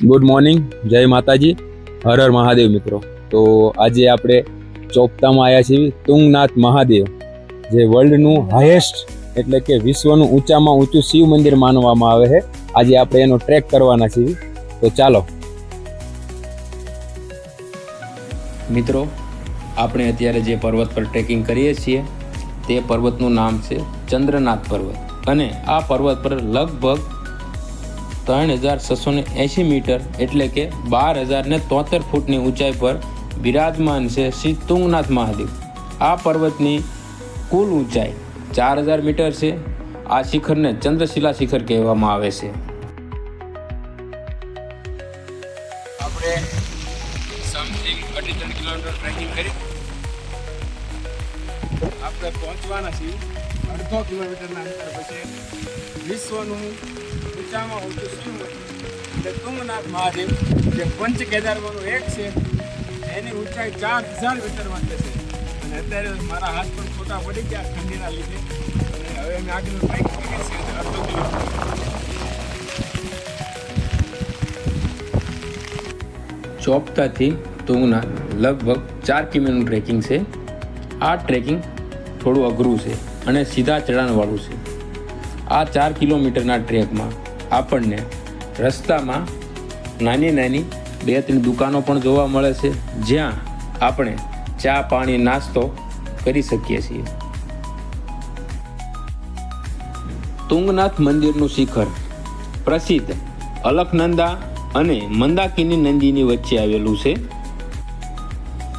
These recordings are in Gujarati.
ગુડ મોર્નિંગ, જય માતાજી, હર હર મહાદેવ મિત્રો. તો આજે આપણે ચોપતામાં આવ્યા છીએ તુંગનાથ મહાદેવ, જે વર્લ્ડનું હાઈએસ્ટ એટલે કે વિશ્વનું ઊંચામાં ઊંચું શિવ મંદિર માનવામાં આવે છે. આજે આપણે એનો ટ્રેક કરવાના છીએ, તો ચાલો મિત્રો. આપણે અત્યારે જે પર્વત પર ટ્રેકિંગ કરીએ છીએ તે પર્વતનું નામ છે ચંદ્રનાથ પર્વત, અને આ પર્વત પર લગભગ 3680 મીટર એટલે કે 12073 ફૂટની ઊંચાઈ પર બિરાજમાન છે શ્રી તુંગનાથ મહાદેવ. આ પર્વતની કુલ ઊંચાઈ 4000 મીટર છે. આ શિખરને ચંદ્રશિલા શિખર કહેવામાં આવે છે. આપણે સમથિંગ 3.5 કિલોમીટર ટ્રેકિંગ કરી આપણે પહોંચવાના છીએ 1.5 કિલોમીટરના અંતર પછી વિશ્વનું ઊંચામાં ઊંચું શિવ મંદિર એટલે તુંગનાથ મહાદેવ, જે પંચ કેદારમાંનું એક છે. એની ઊંચાઈ 4000 મીટર માટે છે. અને અત્યારે મારા હાથ પર ફોટા પડી ગયા ઠંડીના લીધે, અને હવે અમે આગળ બાઇક કરીએ છીએ 1.5 કિલોમીટર. ચોપતાથી તુંગનાથ લગભગ 4 કિમીનું ટ્રેકિંગ છે. આ ટ્રેકિંગ થોડું અઘરું છે અને સીધા ચઢાણવાળું છે. આ 4 કિલોમીટરના ટ્રેકમાં આપણને રસ્તામાં નાની નાની 2-3 દુકાનો પણ જોવા મળે છે, જ્યાં આપણે ચા પાણી નાસ્તો કરી શકીએ છીએ. તુંગનાથ મંદિરનું શિખર પ્રસિદ્ધ અલકનંદા અને મંદાકિની નદીની વચ્ચે આવેલું છે.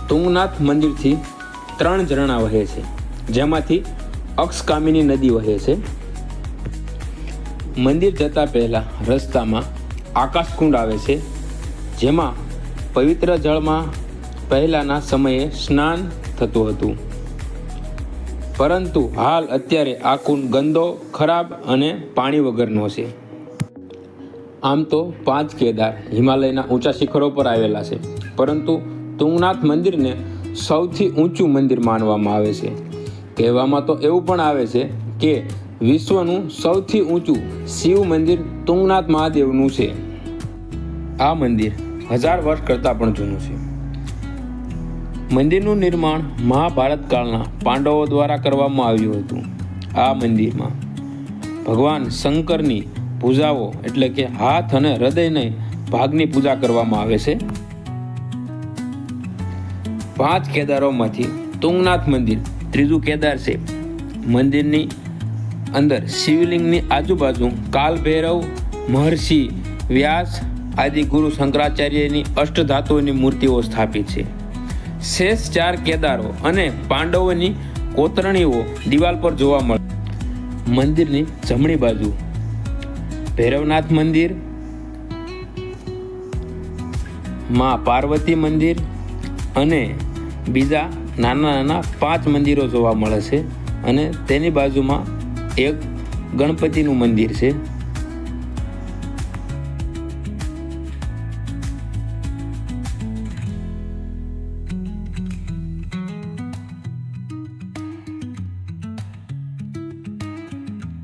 તુંગનાથ મંદિરથી 3 ઝરણા વહે છે, જેમાંથી અક્ષકામિની નદી વહે છે. મંદિર જતા પહેલા રસ્તામાં આકાશકુંડ આવે છે, જેમાં પવિત્ર જળમાં પહેલાના સમયે સ્નાન થતું હતું, પરંતુ હાલ અત્યારે આ કુંડ ગંદો, ખરાબ અને પાણી વગરનો છે. આમ તો 5 કેદાર હિમાલયના ઊંચા શિખરો પર આવેલા છે, પરંતુ તુંગનાથ મંદિરને સૌથી ઊંચું મંદિર માનવામાં આવે છે. કહેવામાં તો એવું પણ આવે છે કે વિશ્વનું સૌથી ઊંચું શિવ મંદિર તુંગનાથ મહાદેવનું છે. આ મંદિર 1000 વર્ષ કરતાં પણ જૂનું છે. મંદિરનું નિર્માણ મહાભારત કાળના પાંડવો દ્વારા કરવામાં આવ્યું હતું. આ મંદિરમાં ભગવાન શંકરની પૂજાઓ એટલે કે હાથ અને હૃદયને ભાગની પૂજા કરવામાં આવે છે. 5 કેદારોમાંથી તુંગનાથ મંદિર ત્રીજું કેદાર છે. મંદિરની અંદર શિવલિંગની આજુબાજુ કાલભૈરવ, મહર્ષિ વ્યાસ આદિ ગુરુ શંકરાચાર્યની અષ્ટધાતુઓની મૂર્તિઓ સ્થાપિત છે. શેષ 4 કેદારો અને પાંડવોની કોતરણીઓ દિવાલ પર જોવા મળે. મંદિરની જમણી બાજુ ભૈરવનાથ મંદિર, માં પાર્વતી મંદિર અને બીજા નાના નાના 5 મંદિરો જોવા મળે છે. અને તેની બાજુમાં એક ગણપતિનું મંદિર છે.